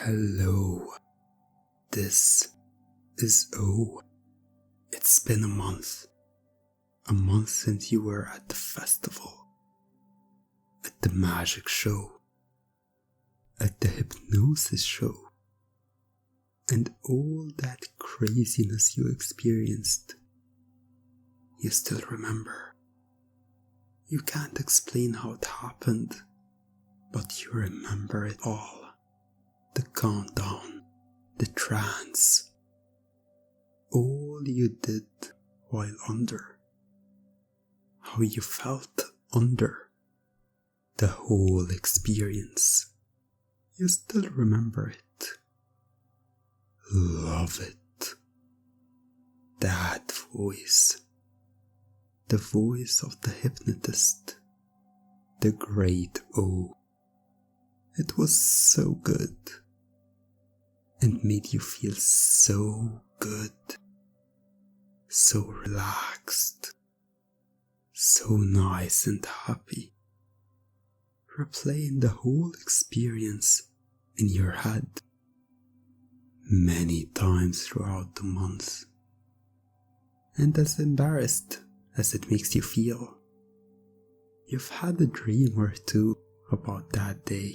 Hello, this is O. It's been a month since you were at the festival, at the magic show, at the hypnosis show, and all that craziness you experienced. You still remember. You can't explain how it happened, but you remember it all. The countdown, the trance, all you did while under, how you felt under, the whole experience. You still remember it. Love it. That voice, the voice of the hypnotist, the great O. It was so good. And made you feel so good, so relaxed, so nice and happy. Replaying the whole experience in your head many times throughout the month. And as embarrassed as it makes you feel, you've had a dream or two about that day.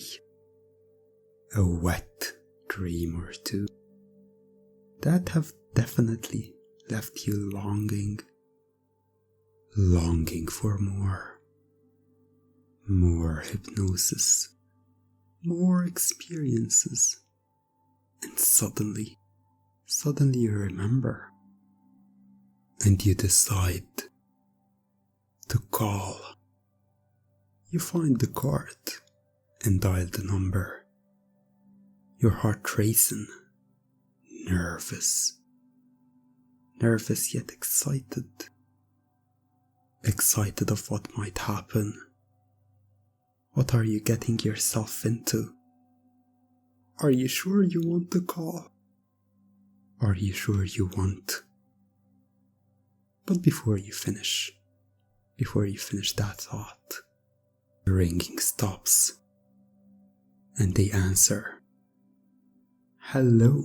A wet dream or two that have definitely left you longing for more hypnosis, more experiences, and suddenly you remember, and you decide to call. You find the card and dial the number. Your heart racing, nervous yet excited. Excited of what might happen. What are you getting yourself into? Are you sure you want to call? Are you sure you want? But before you finish that thought, the ringing stops, and they answer. Hello,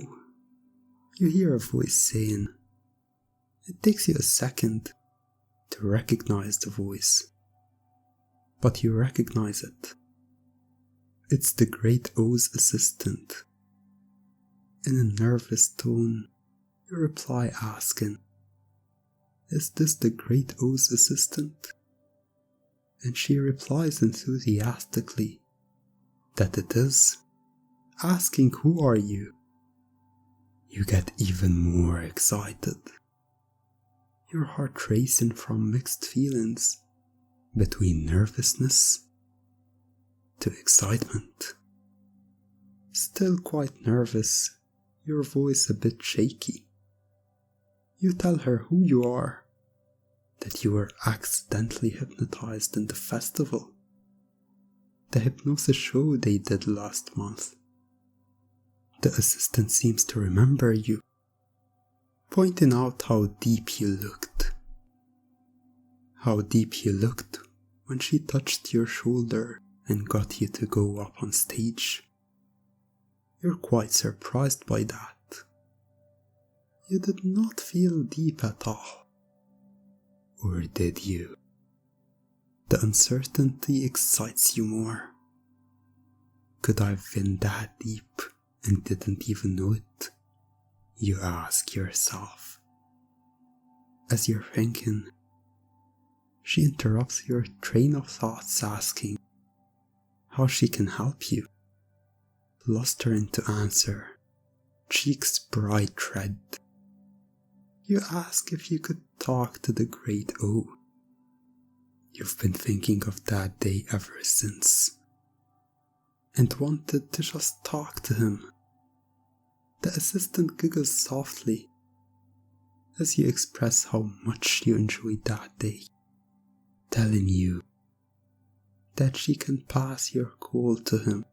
you hear a voice saying. It takes you a second to recognize the voice, but you recognize it. It's the TheGreatO's assistant. In a nervous tone, you reply asking, "Is this the TheGreatO's assistant?" And she replies enthusiastically that it is, asking, "Who are you?" You get even more excited. Your heart racing from mixed feelings between nervousness to excitement. Still quite nervous, your voice a bit shaky. You tell her who you are, that you were accidentally hypnotized in the festival, the hypnosis show they did last month. The assistant seems to remember you, pointing out how deep you looked. How deep you looked when she touched your shoulder and got you to go up on stage. You're quite surprised by that. You did not feel deep at all. Or did you? The uncertainty excites you more. Could I have been that deep and didn't even know it? You ask yourself. As you're thinking, she interrupts your train of thoughts asking how she can help you. Blustering to answer, cheeks bright red. You ask if you could talk to the TheGreatO. You've been thinking of that day ever since, and wanted to just talk to him. The assistant giggles softly as you express how much you enjoyed that day, telling you that she can pass your call to him.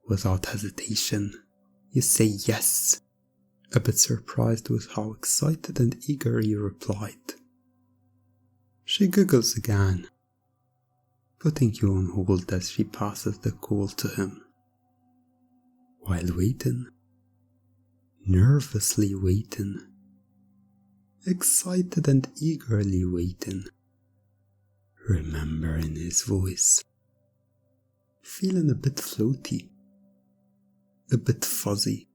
Without hesitation, you say yes, a bit surprised with how excited and eager you replied. She giggles again, putting you on hold as she passes the call to him. while waiting, nervously waiting, excited and eagerly waiting, remembering his voice, feeling a bit floaty, a bit fuzzy,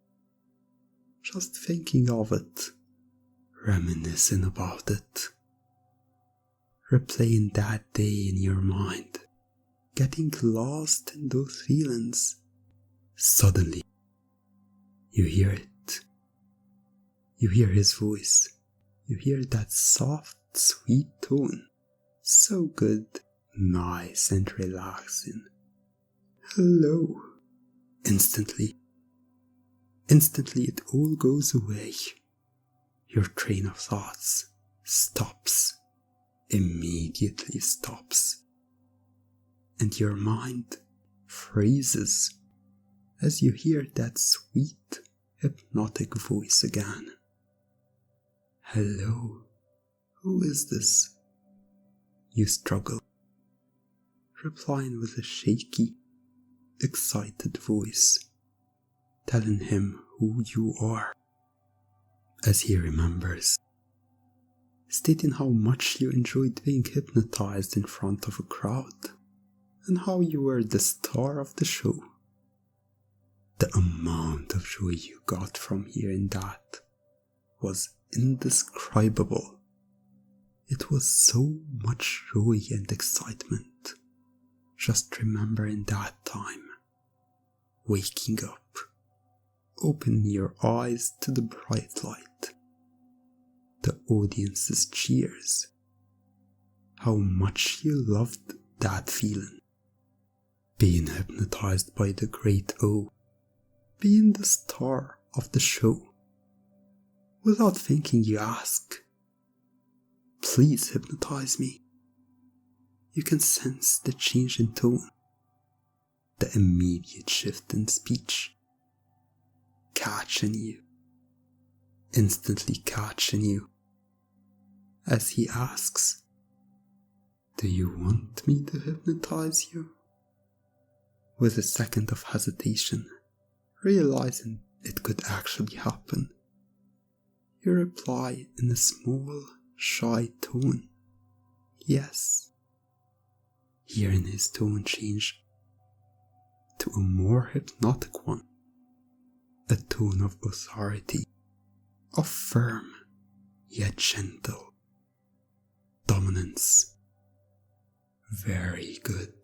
just thinking of it, reminiscing about it, replaying that day in your mind, getting lost in those feelings. Suddenly, you hear it. You hear his voice. You hear that soft, sweet tone. So good, nice and relaxing. Hello. Instantly it all goes away. Your train of thoughts stops, immediately stops, and your mind freezes as you hear that sweet, hypnotic voice again. Hello, who is this? You struggle, replying with a shaky, excited voice, telling him who you are, as he remembers, stating how much you enjoyed being hypnotized in front of a crowd, and how you were the star of the show. The amount of joy you got from hearing that was indescribable. It was so much joy and excitement, just remembering that time, waking up, opening your eyes to the bright light, the audience's cheers, how much you loved that feeling, being hypnotized by TheGreatO, being the star of the show. Without thinking, you ask, please hypnotize me. You can sense the change in tone, the immediate shift in speech, catching you, instantly catching you, as he asks, do you want me to hypnotize you? With a second of hesitation, realizing it could actually happen, you reply in a small, shy tone, yes. Hearing his tone change to a more hypnotic one, a tone of authority, of firm yet gentle dominance. Very good.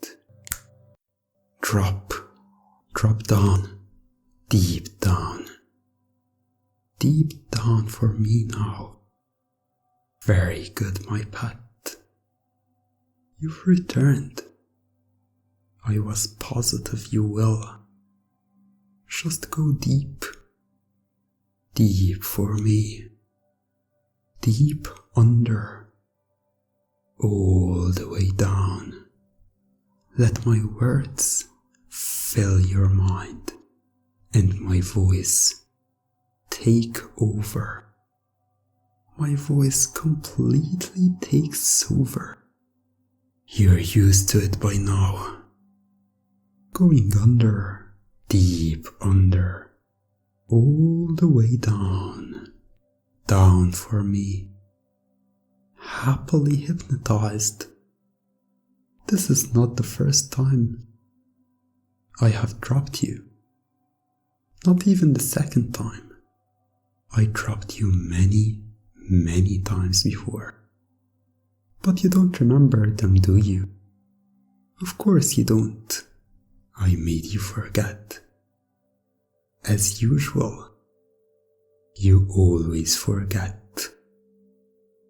Drop down, deep down for me now. Very good, my pet. You've returned. I was positive you will. Just go deep for me, deep under, all the way down. Let my words fill your mind and my voice take over. My voice completely takes over. You're used to it by now. Going under, deep under, all the way down, down for me. Happily hypnotized. This is not the first time I have dropped you. Not even the second time. I dropped you many, many times before. But you don't remember them, do you? Of course you don't. I made you forget. As usual, you always forget.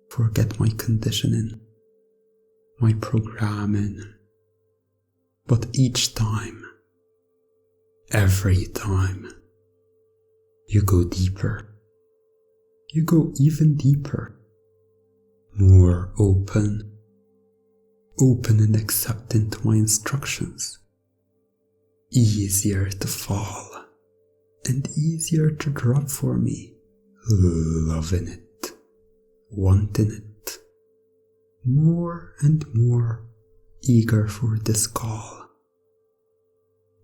Forget my conditioning, my programming. But each time, every time, you go deeper. You go even deeper. More open and accepting to my instructions. Easier to fall and easier to drop for me. Loving it, wanting it, more and more eager for this call.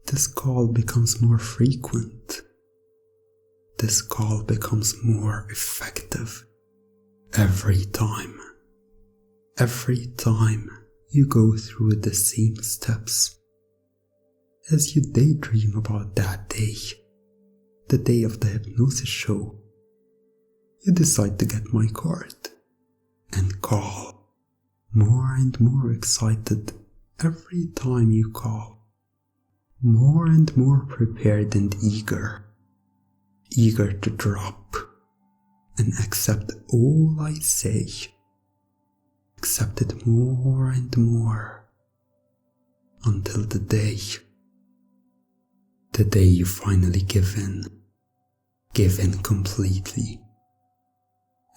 this call becomes more frequent. This call becomes more effective every time. Every time you go through the same steps. As you daydream about that day, the day of the hypnosis show, you decide to get my card and call, more and more excited every time you call, more and more prepared and eager to drop and accept all I say, accept it more and more, until the day you finally give in completely,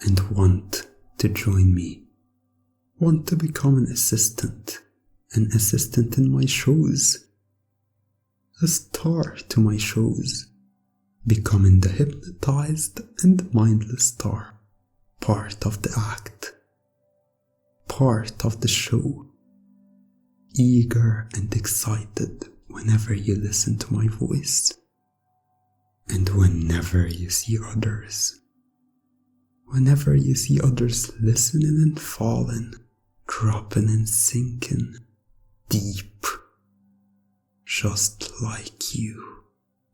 and want to join me, want to become an assistant in my shows, a star to my shows, becoming the hypnotized and mindless star, part of the act, part of the show, eager and excited whenever you listen to my voice, and whenever you see others. Whenever you see others listening and falling, dropping and sinking, deep, just like you,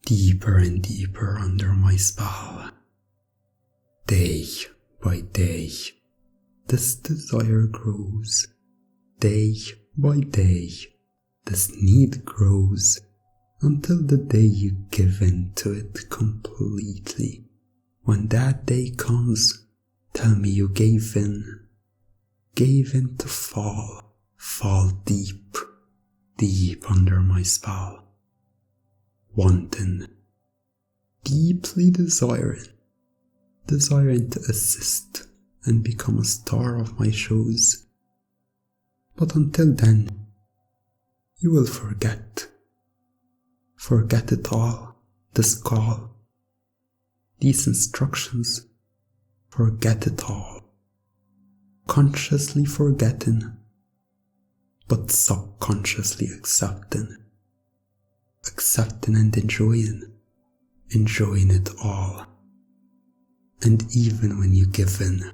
deeper and deeper under my spell. Day by day, this desire grows. Day by day, this need grows, until the day you give in to it completely. When that day comes, tell me you gave in to fall deep, deep under my spell, wanting, deeply desiring to assist and become a star of my shows. But until then, you will forget it all, this call, these instructions, forget it all, consciously forgetting, but subconsciously accepting and enjoying it all. And even when you give in,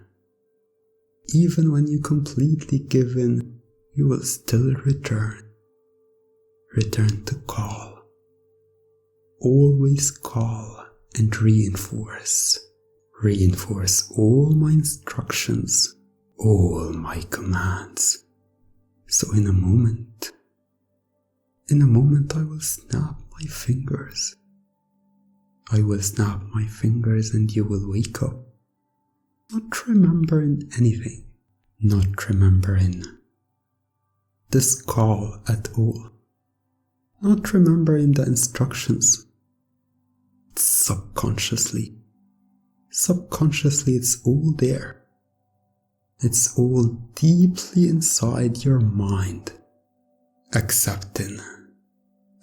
even when you completely give in, you will still return to call, always call and reinforce all my instructions, all my commands. So in a moment I will snap my fingers. And you will wake up, not remembering anything, not remembering this call at all, not remembering the instructions. Subconsciously it's all there. It's all deeply inside your mind, accepting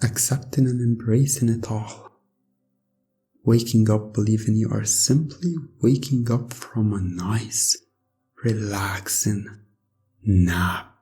and embracing it all. Waking up believing you are simply waking up from a nice, relaxing nap.